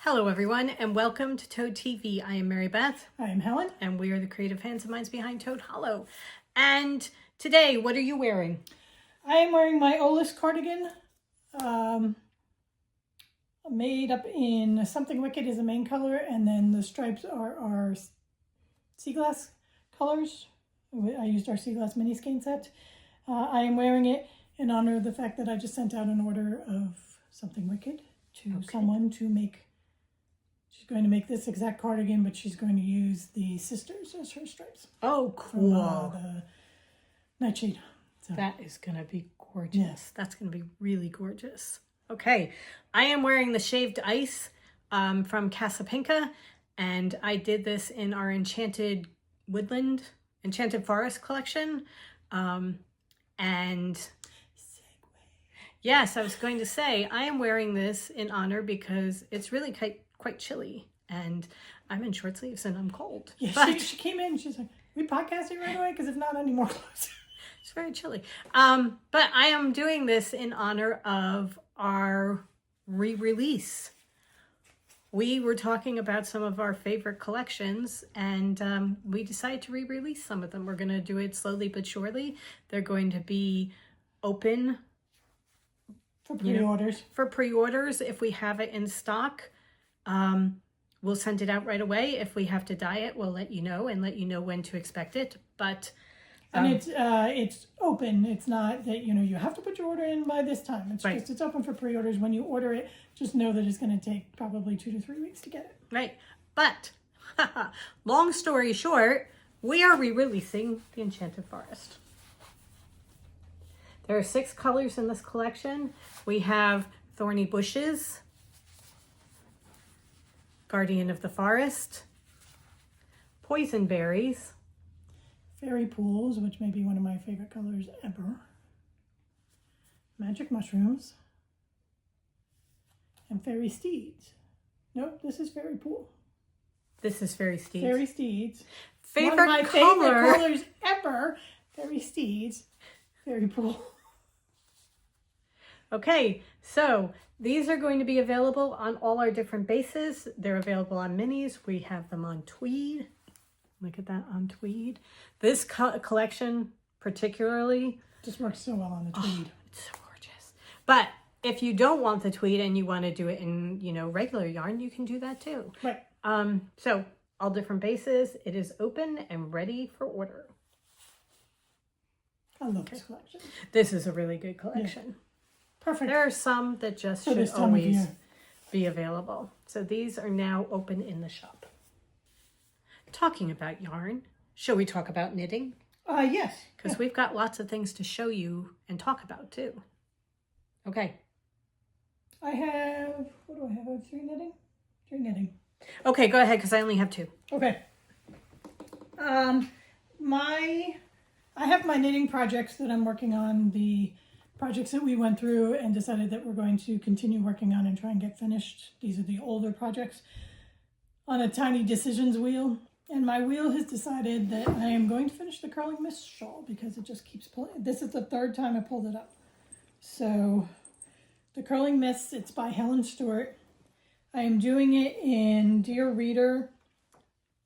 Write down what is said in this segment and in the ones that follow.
Hello everyone and welcome to Toad TV. I am Mary Beth. I am Helen. And we are the creative hands and minds behind Toad Hollow. And today, what are you wearing? I am wearing my Olis cardigan. Made up in Something Wicked is the main color, and then the stripes are our sea glass colors. I used our sea glass mini skein set. I am wearing it in honor of the fact that I just sent out an order of Something Wicked to someone to make. She's going to make this exact cardigan, but she's going to use the sisters as her stripes. Oh, cool. From, the Nightshade. So. That is going to be gorgeous. Yes. That's going to be really gorgeous. Okay, I am wearing the Shaved Ice from Casapinka, and I did this in our Enchanted Forest collection. And yes, I was going to say, I am wearing this in honor because it's really quite chilly, and I'm in short sleeves and I'm cold. Yeah, but she came in, she's like, we podcasting right away? Because if not, I need more clothes. It's very chilly. But I am doing this in honor of our re-release. We were talking about some of our favorite collections, and we decided to re-release some of them. We're going to do it slowly but surely. They're going to be open for pre-orders. For pre-orders, if we have it in stock, we'll send it out right away. If we have to dye it, we'll let you know and let you know when to expect it. But and it's open. It's not that you have to put your order in by this time. It's just it's open for pre-orders. When you order it, just know that it's going to take probably 2 to 3 weeks to get it. Right. But long story short, we are re-releasing the Enchanted Forest. There are 6 colors in this collection. We have Thorny Bushes, Guardian of the Forest, Poison Berries, Fairy Pools, which may be one of my favorite colors ever, Magic Mushrooms, and Fairy Steeds. Nope, this is Fairy Pool. This is Fairy Steeds. Fairy Steeds. Favorite one of my color. favorite colors ever. Fairy Steeds. Fairy Pool. Okay, so these are going to be available on all our different bases. They're available on minis. We have them on tweed. Look at that, on tweed. This collection particularly just works so well on the tweed. Oh, it's so gorgeous. But if you don't want the tweed and you want to do it in, regular yarn, you can do that too. Right. So all different bases. It is open and ready for order. I love this collection. This is a really good collection. Yeah. Perfect. There are some that just should always be available. So these are now open in the shop. Talking about yarn, shall we talk about knitting? Yes. Because we've got lots of things to show you and talk about too. Okay. I have, what do I have? I have 3 knitting? 3 knitting. Okay, go ahead because I only have 2. Okay. I have my knitting projects that I'm working on, the projects that we went through and decided that we're going to continue working on and try and get finished. These are the older projects on a tiny decisions wheel. And my wheel has decided that I am going to finish the Curling Mist shawl because it just keeps pulling. This is the 3rd time I pulled it up. So the Curling Mist, it's by Helen Stewart. I am doing it in Dear Reader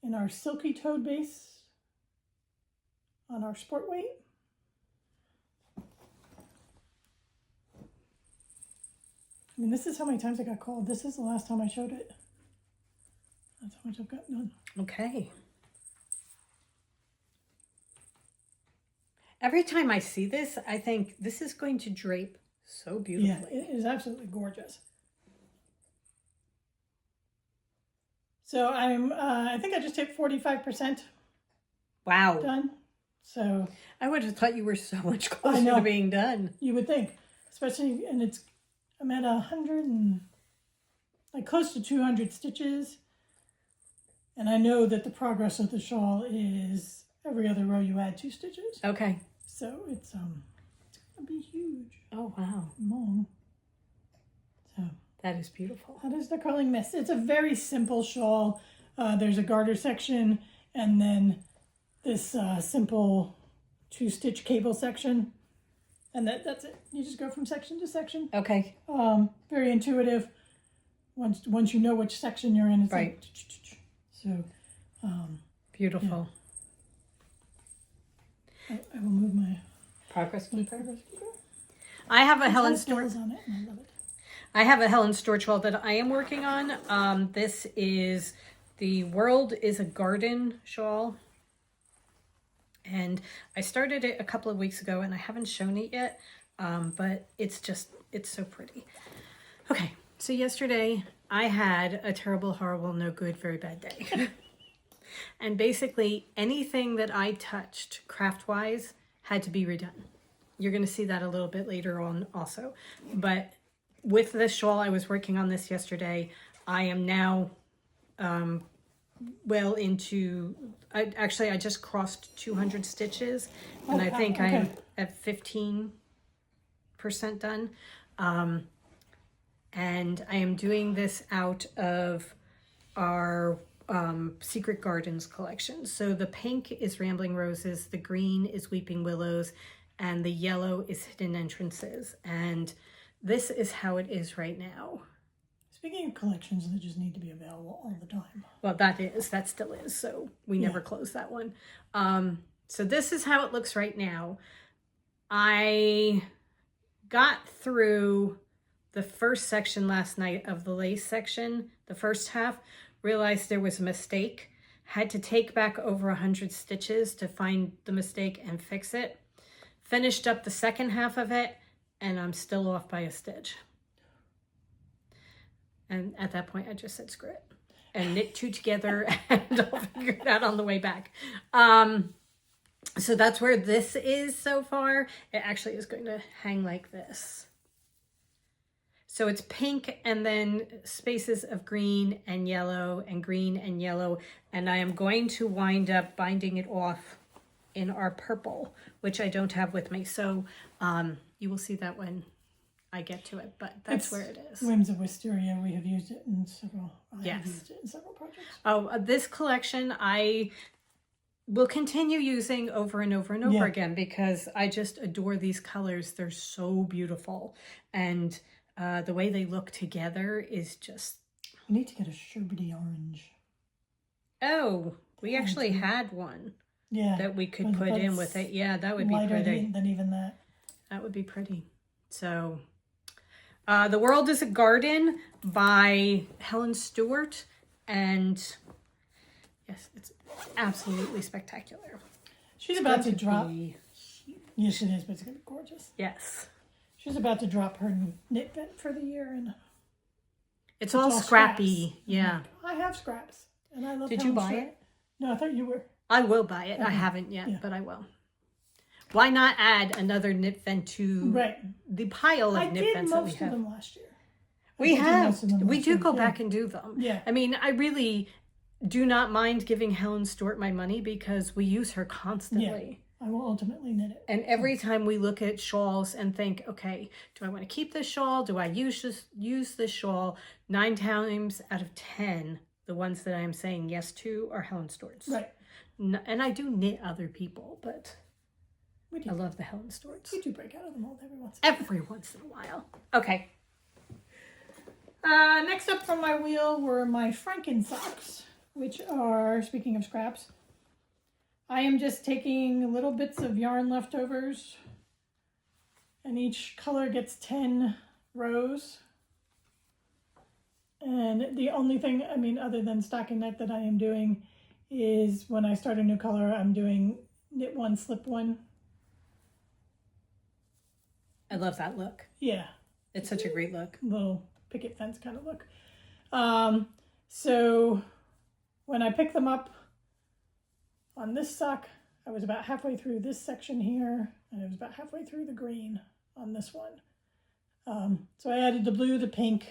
in our Silky Toad base on our sport weight. I mean, this is how many times I got called. This is the last time I showed it. That's how much I've got done. Okay. Every time I see this, I think this is going to drape so beautifully. Yeah, it is absolutely gorgeous. So I think I just hit 45%. Wow. Done. So I would have thought you were so much closer to being done. You would think, especially, and I'm at 100 and close to 200 stitches. And I know that the progress of the shawl is every other row you add 2 stitches. Okay. So it's gonna be huge. Oh wow. Long. So that is beautiful. That is the Curling Mist. It's a very simple shawl. There's a garter section and then this simple 2-stitch cable section. And that's it. You just go from section to section. Okay. Very intuitive. Once you know which section you're in, it's Right. like, so, Beautiful. I will move my Progress keeper. progress keeper. I have a It Helen has Stewart. bells on it, and I love it. I have a Helen Storch wall that I am working on. This is the World is a Garden shawl. And I started it a couple of weeks ago and I haven't shown it yet. But it's so pretty. Okay, so yesterday I had a terrible, horrible, no good, very bad day. And basically anything that I touched craft-wise had to be redone. You're going to see that a little bit later on also. But with this shawl, I was working on this yesterday. I am now well into, I just crossed 200 stitches. And I think okay. I'm at 15% done. And I am doing this out of our Secret Gardens collection. So the pink is Rambling Roses, the green is Weeping Willows, and the yellow is Hidden Entrances. And this is how it is right now. Speaking of collections that just need to be available all the time. Well, that still is. So we never close that one. So this is how it looks right now. I got through the first section last night of the lace section, the first half, realized there was a mistake, had to take back over 100 stitches to find the mistake and fix it. Finished up the second half of it, and I'm still off by a stitch. And at that point, I just said, screw it. And knit two together, and I'll figure it out on the way back. So that's where this is so far. It actually is going to hang like this. So it's pink and then spaces of green and yellow and green and yellow. And I am going to wind up binding it off in our purple, which I don't have with me. So you will see that when I get to it, but that's where it is. Whims of Wisteria, we have used it in several. Yes. Used it in several projects. Oh, this collection I will continue using over and over and over again because I just adore these colors. They're so beautiful, and the way they look together is just. We need to get a sherbety orange. Oh, we actually had one. Yeah. That we could put in with it. Yeah, that would be pretty. Than even that. That would be pretty. So. The World is a Garden by Helen Stewart, and yes, it's absolutely spectacular. She's about to drop. Yes, it is, but it's going to be gorgeous. Yes. She's about to drop her knit bit for the year, and it's all scrappy. Scraps. Yeah. I have scraps, and I love. Did you buy it? No, I thought you were. I will buy it. Okay. I haven't yet, but I will. Why not add another knit vent to the pile of knit vents that we have? I did most of them last year. We do go back and do them. Yeah. I mean, I really do not mind giving Helen Stewart my money because we use her constantly. Yeah, I will ultimately knit it. And every time we look at shawls and think, okay, do I want to keep this shawl? Do I use this shawl? 9 times out of 10, the ones that I am saying yes to are Helen Stewart's. Right. And I do knit other people, but I love the Helen Stewart's. We do break out of the mold every once in a while. Okay. Next up from my wheel were my Franken socks, which are, speaking of scraps, I am just taking little bits of yarn leftovers, and each color gets 10 rows. And the only thing, I mean, other than stockinette that I am doing is when I start a new color, I'm doing knit one, slip one. I love that look. Yeah. It's such a great look. Little picket fence kind of look. So when I pick them up on this sock, I was about halfway through this section here, and I was about halfway through the green on this one. So I added the blue, the pink,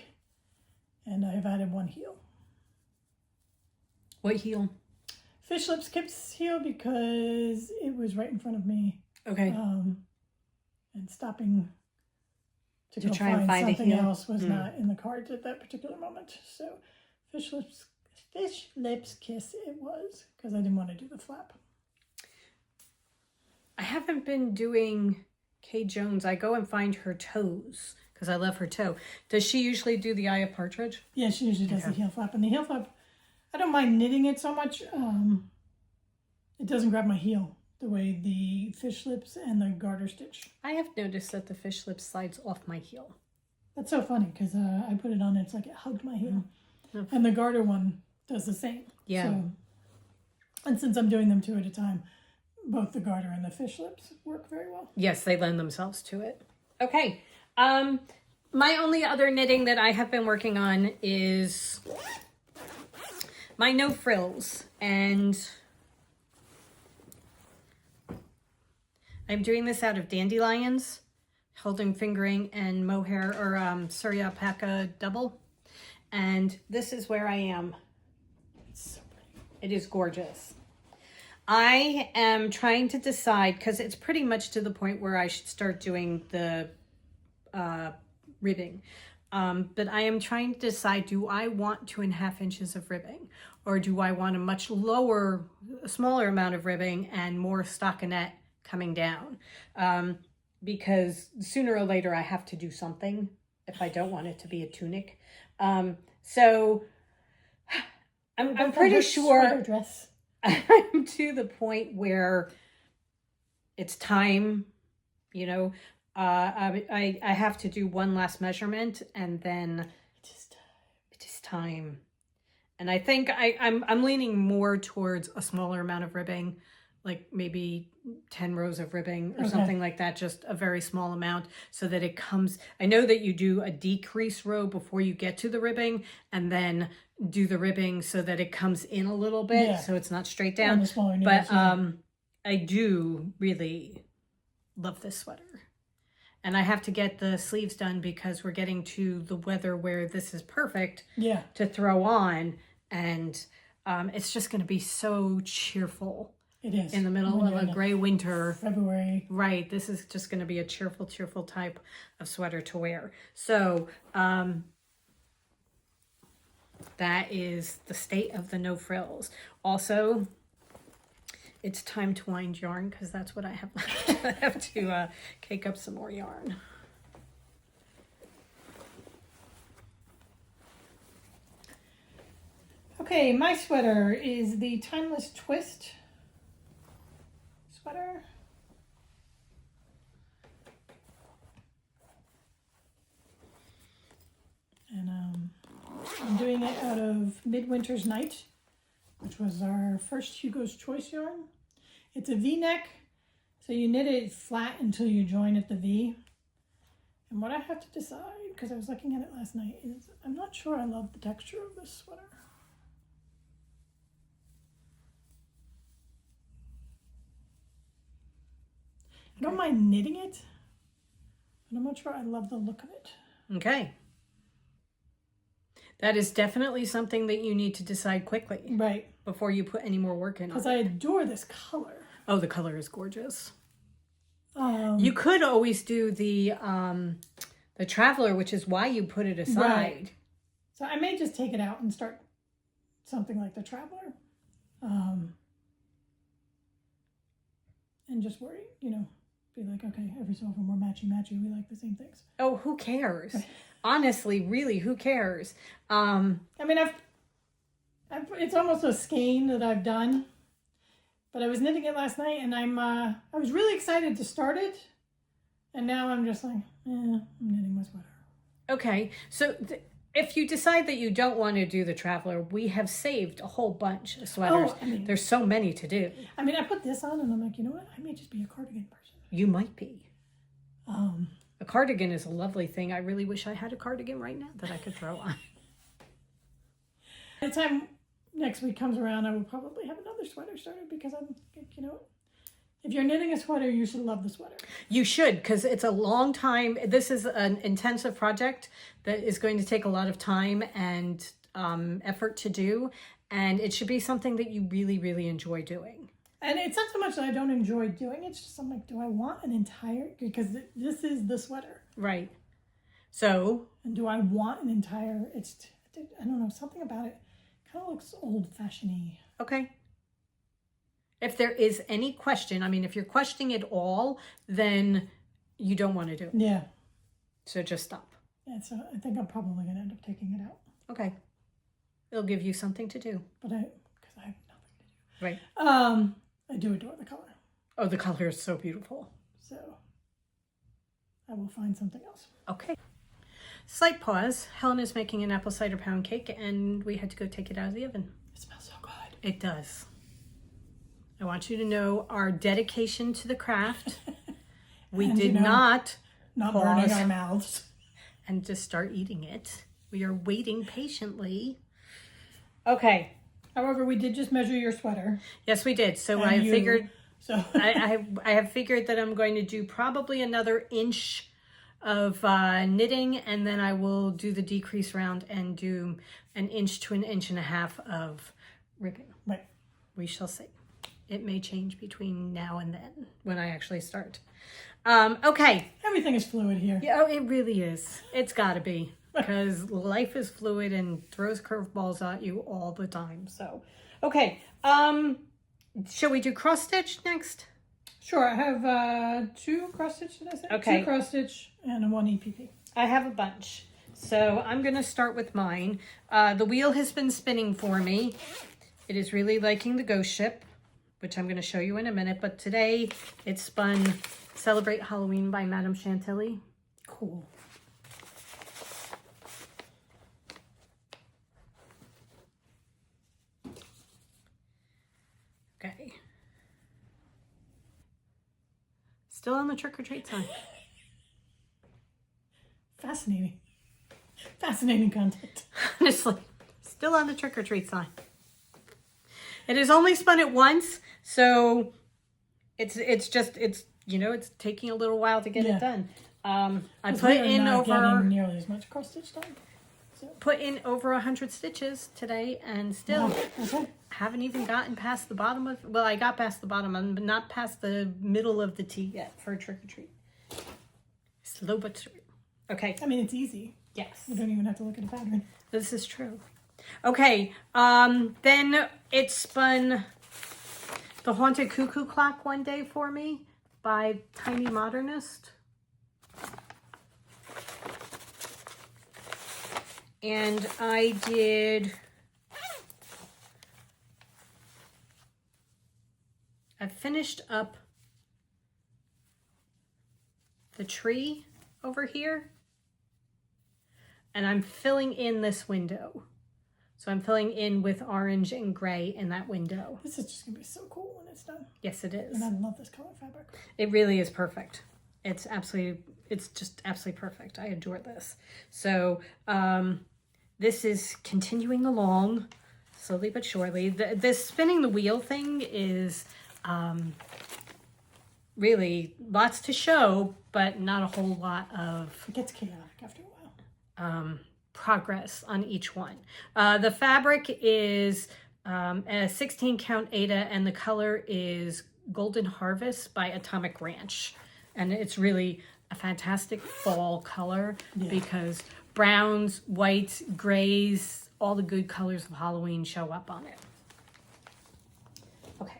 and I've added one heel. What heel? Fish Lips Kip's heel, because it was right in front of me. Okay. And stopping to go try and find something a heel else was not in the cards at that particular moment. So Fish Lips Kiss it was, because I didn't want to do the flap. I haven't been doing Kay Jones. I go and find her toes because I love her toe. Does she usually do the eye of partridge? Yeah, she usually does the heel flap. And the heel flap, I don't mind knitting it so much. It doesn't grab my heel the way the fish lips and the garter stitch. I have noticed that the fish lip slides off my heel. That's so funny because I put it on, it's like it hugged my heel. And the garter one does the same. Yeah. So, and since I'm doing them 2 at a time, both the garter and the fish lips work very well. Yes, they lend themselves to it. Okay. My only other knitting that I have been working on is my no frills, and I'm doing this out of dandelions, holding fingering and mohair or Surrey alpaca double, and this is where I am. It's so pretty. It is gorgeous. I am trying to decide, because it's pretty much to the point where I should start doing the ribbing. But I am trying to decide, do I want 2.5 inches of ribbing? Or do I want a much smaller amount of ribbing and more stockinette coming down? Because sooner or later I have to do something if I don't want it to be a tunic. So I'm pretty sure Dress. I'm to the point where it's time, you know. I have to do one last measurement, and then it is time. And I think I'm leaning more towards a smaller amount of ribbing, like maybe 10 rows of ribbing or something like that, just a very small amount, so that it comes. I know that you do a decrease row before you get to the ribbing, and then do the ribbing so that it comes in a little bit, so it's not straight down. The smaller needles, but I do really love this sweater. And I have to get the sleeves done because we're getting to the weather where this is perfect to throw on. And it's just going to be so cheerful. It is. In the middle of a gray winter. February. Right. This is just going to be a cheerful type of sweater to wear. So that is the state of the no frills. Also, it's time to wind yarn because that's what I have left. I have to cake up some more yarn. Okay, my sweater is the Timeless Twist sweater. And I'm doing it out of Midwinter's Night, which was our first Hugo's Choice yarn. It's a V-neck, so you knit it flat until you join at the V. And what I have to decide, because I was looking at it last night, is I'm not sure I love the texture of this sweater. I don't mind knitting it, but I'm not sure I love the look of it. Okay. That is definitely something that you need to decide quickly. Right. Before you put any more work in on it. Because I adore this color. Oh, the color is gorgeous. You could always do the Traveler, which is why you put it aside. Right. So I may just take it out and start something like the Traveler. And just worry, you know, be like, okay, every so often we're matchy. We like the same things. Oh, who cares? Honestly, really, who cares? I mean, it's almost a skein that I've done, but I was knitting it last night, and I was really excited to start it, and now I'm just like, I'm knitting my sweater. Okay, so if you decide that you don't want to do the Traveler, we have saved a whole bunch of sweaters. Oh, I mean, there's so many to do. I mean, I put this on, and I'm like, you know what? I may just be a cardigan person. You might be. A cardigan is a lovely thing. I really wish I had a cardigan right now that I could throw on. By the time next week comes around, I will probably have another sweater started because I'm, you know, if you're knitting a sweater, you should love the sweater. You should, because it's a long time. This is an intensive project that is going to take a lot of time and effort to do. And it should be something that you really, really enjoy doing. And it's not so much that I don't enjoy doing it. It's just I'm like, do I want an entire, because this is the sweater. Right. So. And do I want an entire, I don't know, something about it kind of looks old-fashioned-y. Okay. If there is any question, I mean, if you're questioning it all, then you don't want to do it. Yeah. So just stop. And so I think I'm probably going to end up taking it out. Okay. It'll give you something to do. But because I have nothing to do. Right. I do adore the color. Oh, the color is so beautiful. So I will find something else. Okay. Slight pause. Helen is making an apple cider pound cake and we had to go take it out of the oven. It smells so good. It does. I want you to know our dedication to the craft. We And, did you know, not burning pause our mouths. and just start eating it. We are waiting patiently. Okay. However, we did just measure your sweater. Yes, we did. So And I you- figured So I have figured that I'm going to do probably another inch of knitting, and then I will do the decrease round and do an inch to an inch and a half of ribbing. right. We shall see. It may change between now and then when I actually start. Okay. Everything is fluid here. Yeah, oh, it really is. It's got to be, because life is fluid and throws curveballs at you all the time. So, okay. Shall we do cross stitch next? Sure, I have 2 cross stitch, did I say? Okay. 2 cross stitch and 1 EPP. I have a bunch. So I'm going to start with mine. The wheel has been spinning for me. It is really liking the ghost ship, which I'm going to show you in a minute. But today it spun Celebrate Halloween by Madame Chantilly. Cool. Okay. Still on the trick-or-treat sign. Fascinating. Fascinating content. Honestly, still on the trick-or-treat sign. It has only spun it once, so it's you know, it's taking a little while to get it done. I put in over nearly as much cross stitch done. put in over 100 stitches today, and still Okay. haven't even gotten past the bottom of. Well, I got past the bottom, but not past the middle of the T yet for trick-or-treat. Slow but sure. Okay. I mean, it's easy. Yes. You don't even have to look at a pattern. This is true. Okay, then it spun The Haunted Cuckoo Clock one day for me by Tiny Modernist. And I finished up the tree over here. And I'm filling in this window. So I'm filling in with orange and gray in that window. This is just going to be so cool when it's done. Yes, it is. And I love this color fabric. It really is perfect. It's just absolutely perfect. I adore this. So this is continuing along slowly but surely. This spinning the wheel thing is really lots to show, but not a whole lot of It gets chaotic after a while. progress on each one. The fabric is a 16 count Aida, and the color is Golden Harvest by Atomic Ranch. And it's really a fantastic fall color because browns, whites, grays, all the good colors of Halloween show up on it. Okay.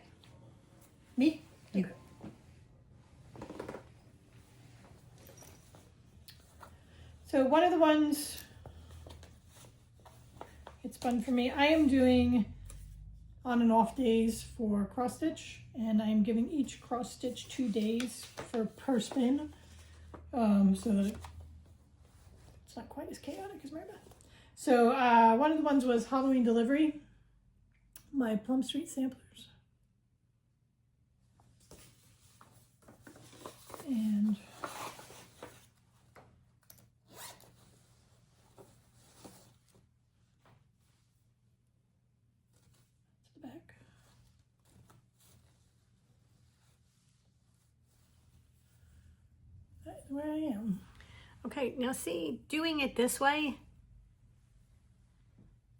Me? You. So one of the ones it's fun for me. I am doing on and off days for cross stitch, and I am giving each cross stitch 2 days per spin, so that it's not quite as chaotic as Maribeth. So one of the ones was Halloween Delivery, my Plum Street Samplers, and back. That's where I am. Okay, now see, doing it this way,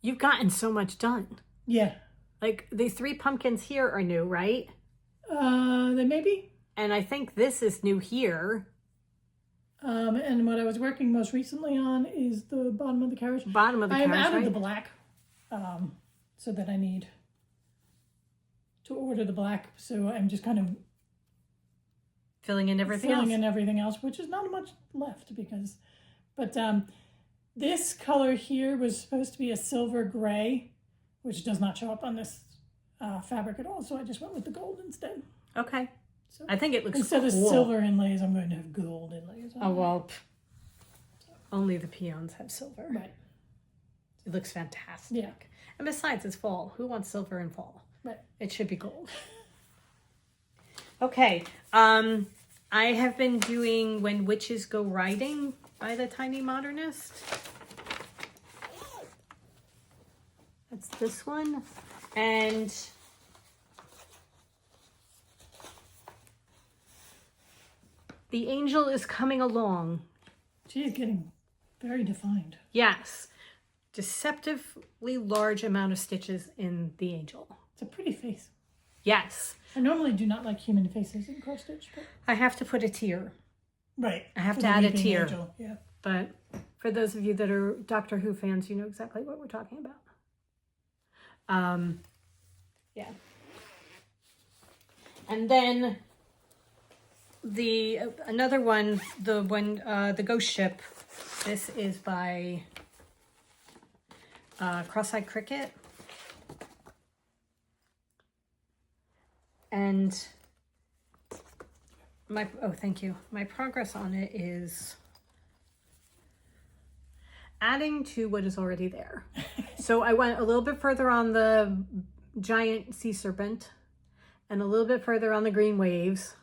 you've gotten so much done. Yeah. Like, these 3 pumpkins here are new, right? They may be. And I think this is new here. And what I was working most recently on is the bottom of the carriage. Bottom of the I am carriage, out right? of the black, so that I need to order the black. So I'm just kind of Filling in everything filling else. in everything else, which is not much left because, but This color here was supposed to be a silver gray, which does not show up on this fabric at all. So I just went with the gold instead. Okay. So I think it looks instead cool. of silver inlays, I'm going to have gold inlays. Oh, well, only the peons have silver. Right. It looks fantastic. Yeah. And besides, it's fall. Who wants silver in fall? Right. It should be gold. Okay. I have been doing When Witches Go Riding by the Tiny Modernist. That's this one. And the angel is coming along. She is getting very defined. Yes. Deceptively large amount of stitches in the angel. It's a pretty face. Yes. I normally do not like human faces in cross stitch, but I have to put a tear. right. I have for to the add a weeping tear. angel. Yeah. But for those of you that are Doctor Who fans, you know exactly what we're talking about. Yeah. And then another one, the Ghost Ship. This is by Cross-Eyed Cricket. And thank you. My progress on it is adding to what is already there. So I went a little bit further on the giant sea serpent and a little bit further on the green waves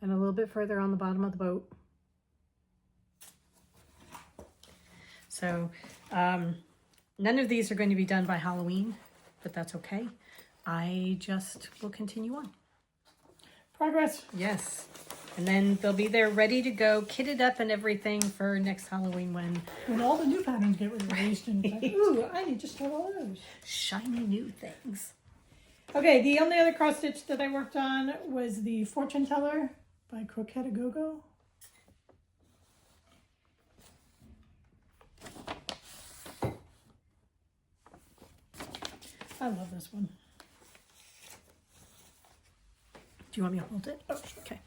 and a little bit further on the bottom of the boat. So none of these are going to be done by Halloween, but that's okay. I just will continue on. Progress. Yes. And then they'll be there ready to go, kitted up and everything for next Halloween when all the new patterns get released and it's like, ooh, I need to start all those. Shiny new things. Okay, the only other cross stitch that I worked on was the Fortune Teller by CROCHET Go-Go. I love this one. Do you want me to hold it? Oh, sure. Okay.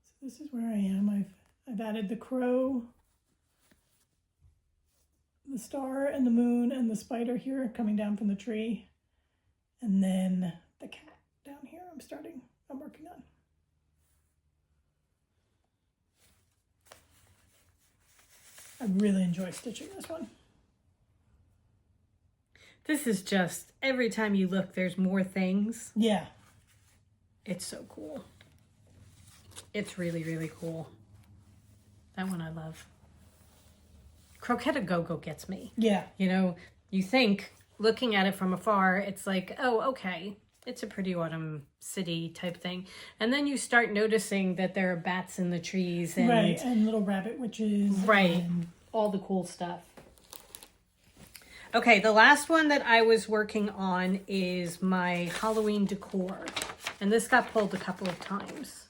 So this is where I am. I've added the crow, the star and the moon and the spider here coming down from the tree. And then the cat down here I'm working on. I really enjoy stitching this one. This is just, every time you look, there's more things. Yeah. It's so cool. It's really, really cool. That one I love. Croquette Go-Go gets me. Yeah. You know, you think, looking at it from afar, it's like, oh, okay, it's a pretty autumn city type thing. And then you start noticing that there are bats in the trees. And, right, and little rabbit witches. Right, And all the cool stuff. Okay, the last one that I was working on is my Halloween decor. And this got pulled a couple of times.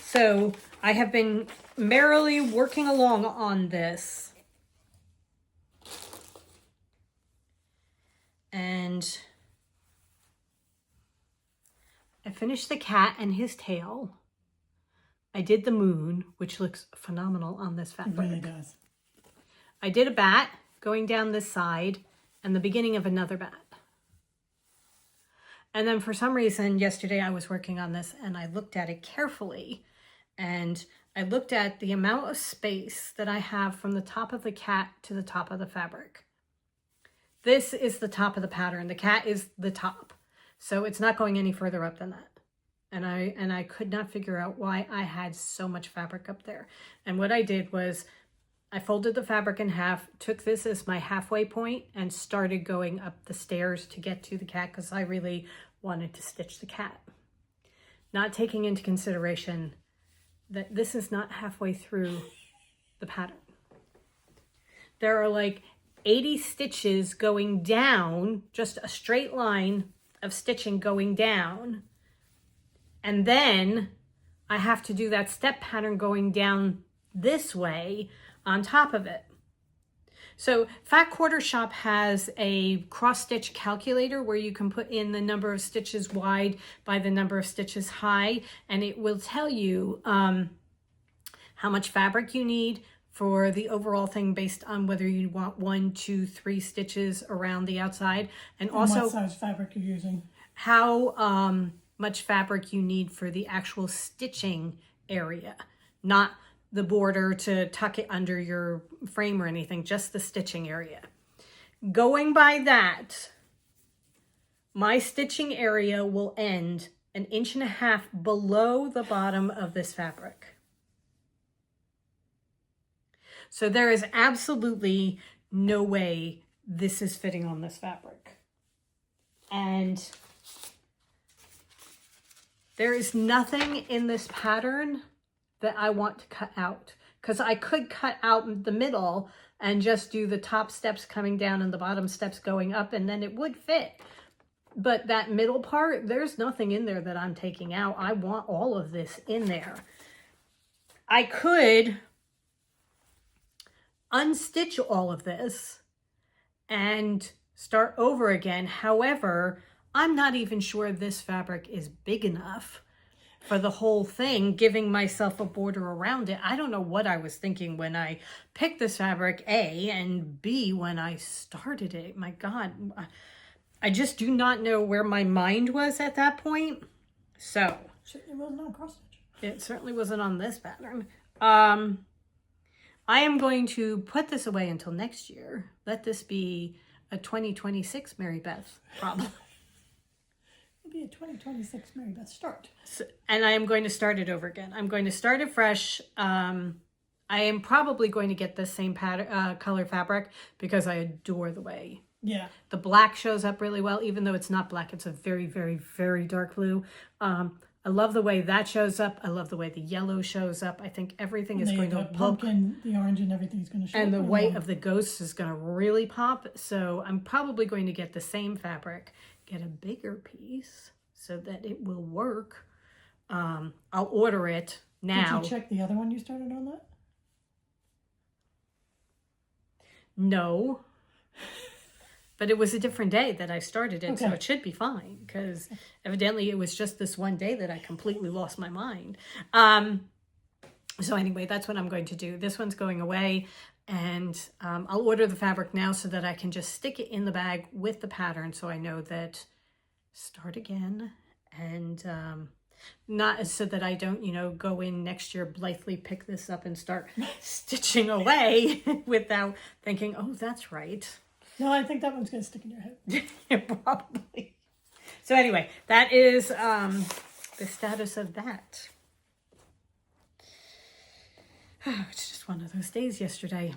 So I have been merrily working along on this. And I finished the cat and his tail. I did the moon, which looks phenomenal on this it fabric. really does. I did a bat going down this side and the beginning of another bat. And then for some reason yesterday I was working on this and I looked at it carefully and I looked at the amount of space that I have from the top of the cat to the top of the fabric. This is the top of the pattern. The cat is the top. So it's not going any further up than that. And I could not figure out why I had so much fabric up there. And what I did was I folded the fabric in half, took this as my halfway point and started going up the stairs to get to the cat because I really wanted to stitch the cat. Not taking into consideration that this is not halfway through the pattern. There are like 80 stitches going down, just a straight line of stitching going down. And then I have to do that step pattern going down this way on top of it. So Fat Quarter Shop has a cross stitch calculator where you can put in the number of stitches wide by the number of stitches high, and it will tell you how much fabric you need for the overall thing based on whether you want 1, 2, 3 stitches around the outside, and also what size fabric you're using. How much fabric you need for the actual stitching area, not the border to tuck it under your frame or anything, just the stitching area. Going by that, my stitching area will end 1.5 inches below the bottom of this fabric. So there is absolutely no way this is fitting on this fabric. And there is nothing in this pattern that I want to cut out, because I could cut out the middle and just do the top steps coming down and the bottom steps going up, and then it would fit. But that middle part, there's nothing in there that I'm taking out. I want all of this in there. I could unstitch all of this and start over again. However, I'm not even sure this fabric is big enough for the whole thing, giving myself a border around it. I don't know what I was thinking when I picked this fabric, A, and B, when I started it. My God, I just do not know where my mind was at that point. So It wasn't on cross stitch. it certainly wasn't on this pattern. I am going to put this away until next year. Let this be a 2026 Mary Beth problem. It'll be a 2026 Mary Beth start. So, and I am going to start it over again. I'm going to start it fresh. I am probably going to get the same pattern, color fabric, because I adore the way the black shows up really well, even though it's not black. It's a very, very, very dark blue. I love the way that shows up. I love the way the yellow shows up. I think everything is going to look... pumpkin, the orange, and everything's going to show up. And the white of the ghosts is going to really pop. So I'm probably going to get the same fabric, get a bigger piece so that it will work. I'll order it now. Did you check the other one you started on that? No. But it was a different day that I started it, so it should be fine, because evidently it was just this one day that I completely lost my mind. So anyway, that's what I'm going to do. This one's going away, and I'll order the fabric now so that I can just stick it in the bag with the pattern, so I know that start again, and not so that I don't, go in next year, blithely pick this up and start stitching away without thinking, oh, that's right. No, I think that one's going to stick in your head. Probably. So anyway, that is the status of that. It's just one of those days yesterday.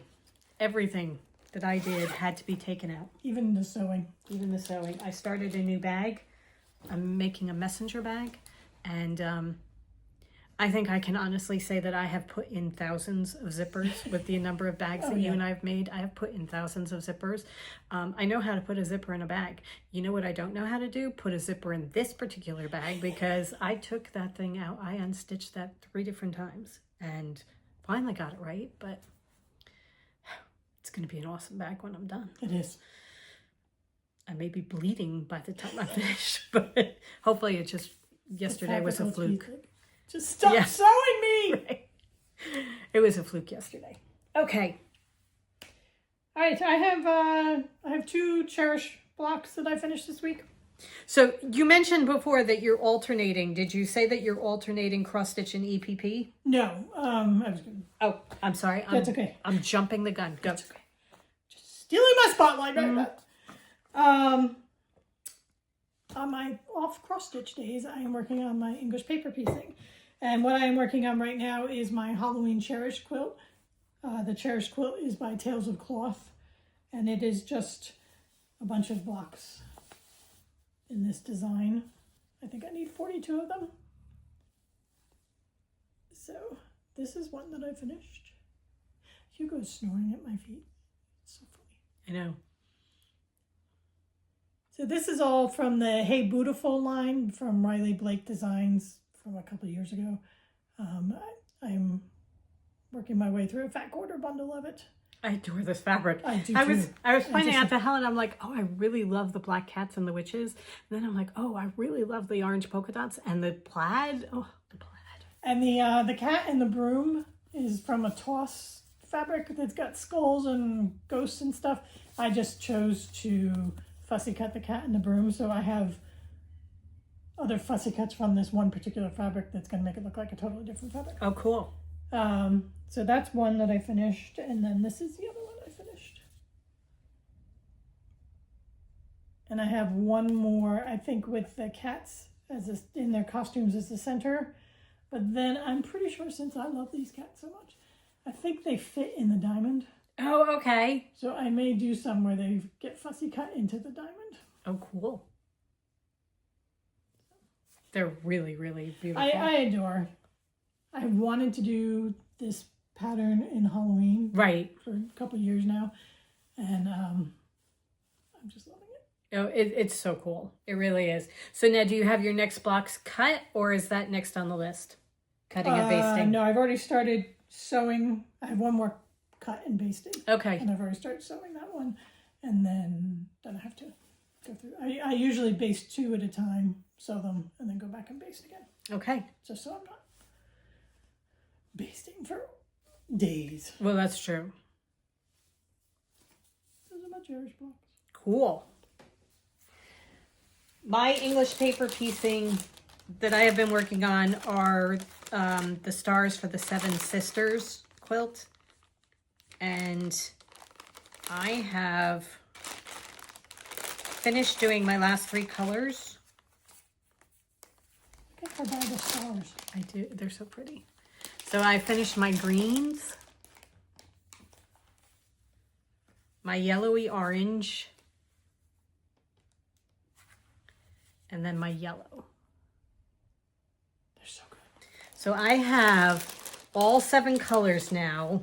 Everything that I did had to be taken out. Even the sewing. Even the sewing. I started a new bag. I'm making a messenger bag. And I think I can honestly say that I have put in thousands of zippers with the number of bags that you and I have made. I have put in thousands of zippers. I know how to put a zipper in a bag. You know what I don't know how to do? Put a zipper in this particular bag, because I took that thing out. I unstitched that 3 different times and finally got it right. But it's going to be an awesome bag when I'm done. It is. I may be bleeding by the time I finish, but hopefully it just, yesterday was a fluke. Just stop sewing me! Right. It was a fluke yesterday. Okay. All right, I have 2 Cherish blocks that I finished this week. So you mentioned before that you're alternating. Did you say that you're alternating cross stitch and EPP? No, I was going to... Oh, I'm sorry. That's okay. I'm jumping the gun. Go. That's okay. Just stealing my spotlight right back. On my off cross stitch days, I am working on my English paper piecing. And what I am working on right now is my Halloween Cherish quilt. The Cherish quilt is by Tales of Cloth, and it is just a bunch of blocks in this design. I think I need 42 of them. So this is one that I finished. Hugo's snoring at my feet. It's so funny. I know. So this is all from the Hey Beautiful line from Riley Blake Designs from a couple of years ago. I'm working my way through a fat quarter bundle of it. I adore this fabric. I do I was too. pointing out to Helen, I'm like, oh, I really love the black cats and the witches. And then I'm like, oh, I really love the orange polka dots and the plaid. Oh, the plaid. And the cat and the broom is from a toss fabric that's got skulls and ghosts and stuff. I just chose to fussy cut the cat and the broom, so I have other fussy cuts from this one particular fabric that's going to make it look like a totally different fabric. Oh, cool. So that's one that I finished, and then this is the other one I finished. And I have one more, I think, with the cats in their costumes as the center. But then I'm pretty sure, since I love these cats so much, I think they fit in the diamond. Oh, okay. So I may do some where they get fussy cut into the diamond. Oh, cool. They're really, really beautiful. I adore. I wanted to do this pattern in Halloween Right. for a couple years now, and I'm just loving it. Oh, it's so cool. It really is. So now, do you have your next blocks cut, or is that next on the list? Cutting and basting? No, I've already started sewing. I have one more cut and basting. Okay. And I've already started sewing that one, and then I have to go through. I usually baste 2 at a time, sew them, and then go back and baste again. Okay. Just so I'm not basting for days. Well, that's true. Those are my cherish blocks. Cool. My English paper piecing that I have been working on are the stars for the Seven Sisters quilt. And I have finished doing my last 3 colors. Look at her by the stars. I do. They're so pretty. So I finished my greens, my yellowy orange, and then my yellow. They're so good. So I have all 7 colors now.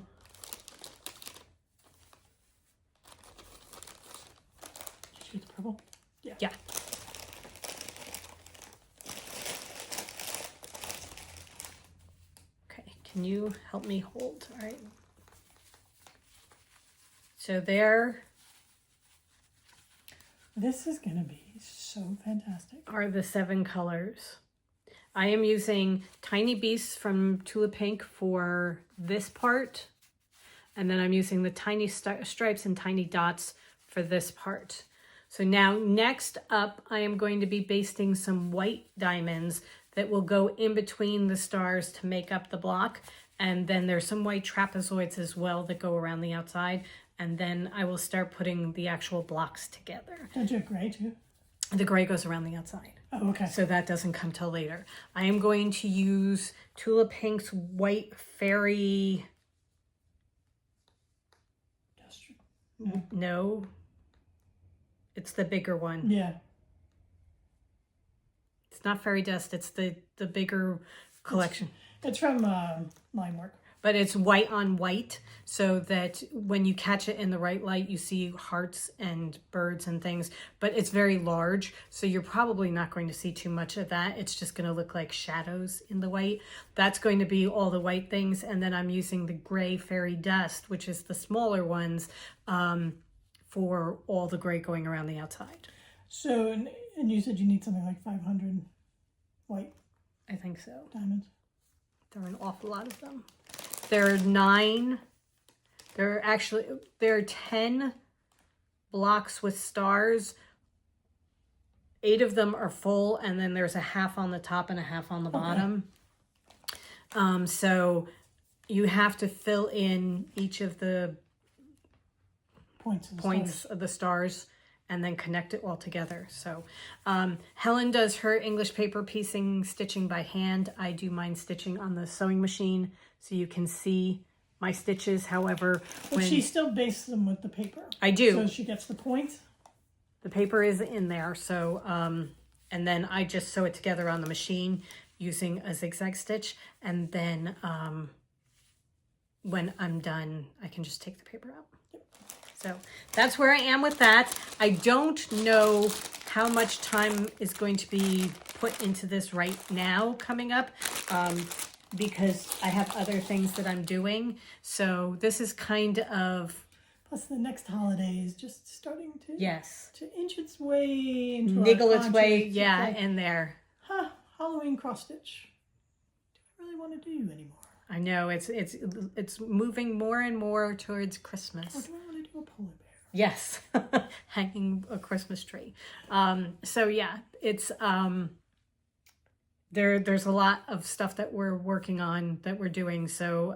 Did you get the purple? Yeah. Okay, can you help me hold? All right. So there This is going to be so fantastic. are the 7 colors. I am using Tiny Beasts from Tula Pink for this part. And then I'm using the tiny stripes and tiny dots for this part. So now next up, I am going to be basting some white diamonds that will go in between the stars to make up the block. And then there's some white trapezoids as well that go around the outside. And then I will start putting the actual blocks together. Don't you have gray too? The gray goes around the outside. Oh, okay. So that doesn't come till later. I am going to use Tula Pink's White Fairy. No. It's the bigger one. Yeah. It's not Fairy Dust. It's the bigger collection. It's from line work. But it's white on white, so that when you catch it in the right light, you see hearts and birds and things. But it's very large, so you're probably not going to see too much of that. It's just going to look like shadows in the white. That's going to be all the white things. And then I'm using the gray Fairy Dust, which is the smaller ones, for all the gray going around the outside. So, and you said you need something like 500 white I think so. diamonds. There are an awful lot of them. There are 9. There are 10 blocks with stars. 8 of them are full, and then there's a half on the top and a half on the bottom. So you have to fill in each of the points of the stars and then connect it all together. So Helen does her English paper piecing stitching by hand. I do mine stitching on the sewing machine, so you can see my stitches. However, But she still bastes them with the paper. I do. So she gets the points. The paper is in there, so and then I just sew it together on the machine using a zigzag stitch, and then when I'm done, I can just take the paper out. So that's where I am with that. I don't know how much time is going to be put into this right now coming up, because I have other things that I'm doing. So this is kind of Plus, the next holiday is just starting to Yes. to inch its way into Niggle our its way, conscience. yeah, Like, in there. Halloween cross stitch. Do I really want to do anymore? I know it's moving more and more towards Christmas. Or do I want to do a polar bear? Yes, hanging a Christmas tree. So yeah, it's there's a lot of stuff that we're working on, that we're doing. So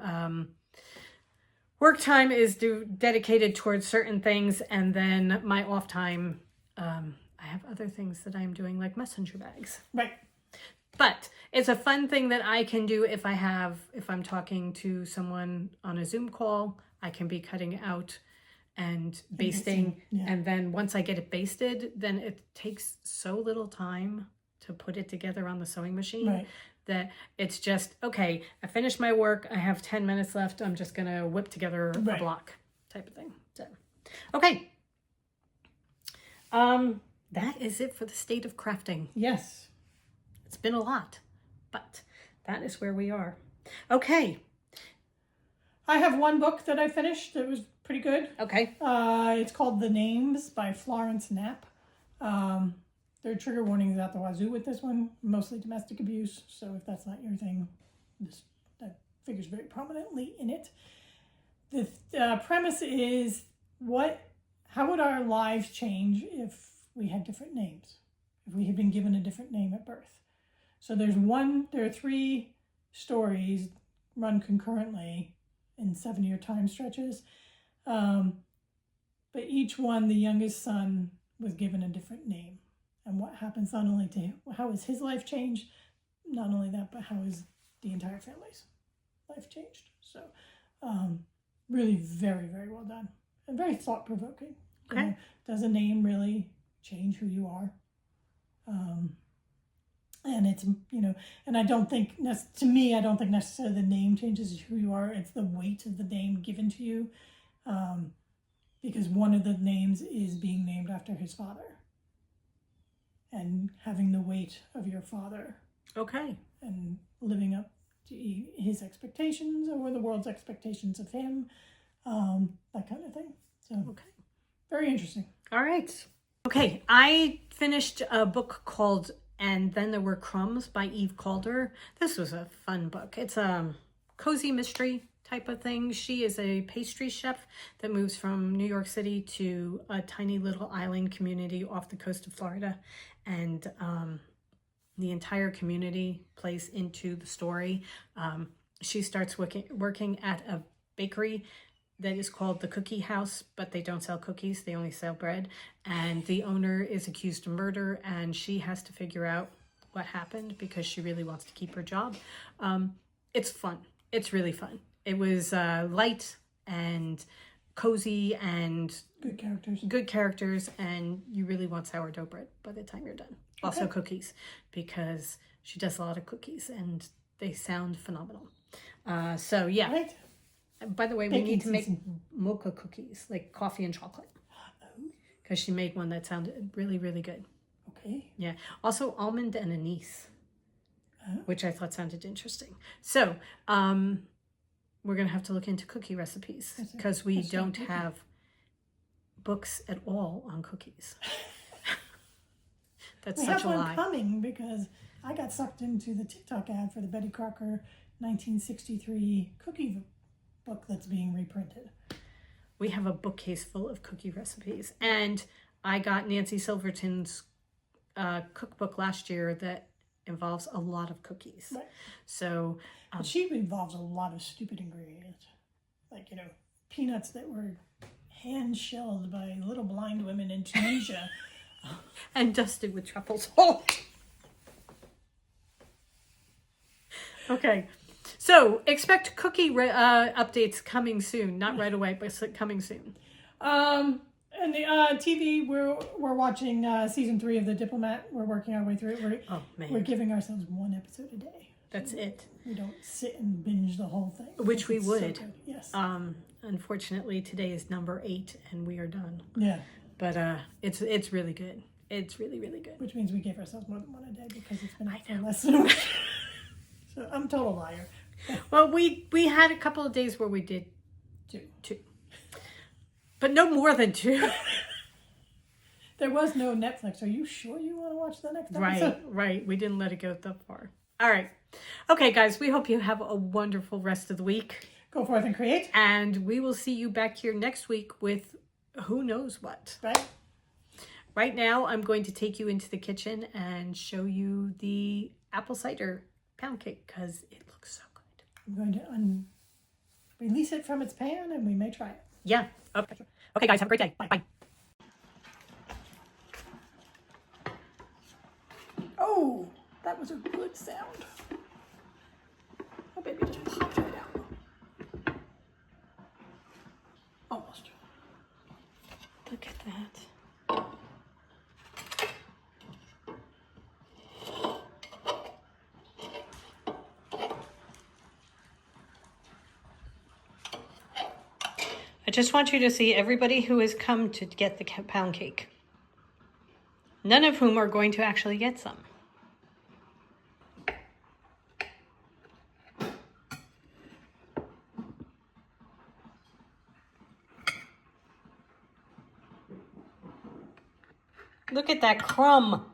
work time is dedicated towards certain things, and then my off time, I have other things that I'm doing, like messenger bags. Right. But it's a fun thing that I can do if I'm talking to someone on a Zoom call. I can be cutting out and basting. Yeah. And then once I get it basted, then it takes so little time to put it together on the sewing machine. Right. That it's just, okay, I finished my work. I have 10 minutes left. I'm just going to whip together a block type of thing. So, okay. That is it for the state of crafting. Yes. It's been a lot, but that is where we are. Okay. I have one book that I finished that was pretty good. Okay. It's called The Names by Florence Knapp. There are trigger warnings out the wazoo with this one, mostly domestic abuse. So if that's not your thing, that figures very prominently in it. The premise is, how would our lives change if we had different names? If we had been given a different name at birth? So there are 3 stories run concurrently in 7-year time stretches. But each one, the youngest son was given a different name. And what happens not only to him, how has his life changed? Not only that, but how has the entire family's life changed? So really very, very well done. And very thought-provoking. Okay. You know, does a name really change who you are? And it's, and I don't think, to me, I don't think necessarily the name changes who you are. It's the weight of the name given to you. Because one of the names is being named after his father. And having the weight of your father. Okay. And living up to his expectations or the world's expectations of him. That kind of thing. So, okay. Very interesting. All right. Okay, I finished a book called And Then There Were Crumbs by Eve Calder. This was a fun book. It's a cozy mystery type of thing. She is a pastry chef that moves from New York City to a tiny little island community off the coast of Florida. And the entire community plays into the story. She starts working at a bakery that is called the Cookie House, but they don't sell cookies, they only sell bread. And the owner is accused of murder, and she has to figure out what happened because she really wants to keep her job. It's fun. It's really fun. It was light and cozy and good characters, and you really want sourdough bread by the time you're done. Okay. Also cookies, because she does a lot of cookies, and they sound phenomenal. So yeah. Right. By the way, we need to make mocha cookies, like coffee and chocolate. Because she made one that sounded really, really good. Okay. Yeah. Also almond and anise, which I thought sounded interesting. So we're going to have to look into cookie recipes because we don't have books at all on cookies. That's such a lie. We have one coming because I got sucked into the TikTok ad for the Betty Crocker 1963 cookie book that's being reprinted. We have a bookcase full of cookie recipes, and I got Nancy Silverton's cookbook last year that involves a lot of cookies. Right. So but she involves a lot of stupid ingredients, like peanuts that were hand shelled by little blind women in Tunisia and dusted with truffle salt. Okay. So, expect cookie updates coming soon. Not right away, but coming soon. And the TV, we're watching season 3 of The Diplomat. We're working our way through it. We're giving ourselves 1 episode a day. That's it. We don't sit and binge the whole thing. Which we would. So yes. Unfortunately, today is number 8, and we are done. Yeah. But it's really good. It's really, really good. Which means we gave ourselves more than 1 a day because it's been for less than a week. So I'm a total liar. Well, we had a couple of days where we did 2. But no more than 2. There was no Netflix. Are you sure you want to watch the next Right, episode? right. We didn't let it go that far. All right. Okay, guys, we hope you have a wonderful rest of the week. Go forth and create. And we will see you back here next week with who knows what. Right. Right now, I'm going to take you into the kitchen and show you the apple cider pound cake because it looks so good. I'm going to release it from its pan and we may try it. Yeah. Okay. Okay, guys, have a great day. Bye. Bye. Oh, that was a good sound. Oh, baby, just popped right out. Almost. Look at that. I just want you to see everybody who has come to get the pound cake. None of whom are going to actually get some. Look at that crumb.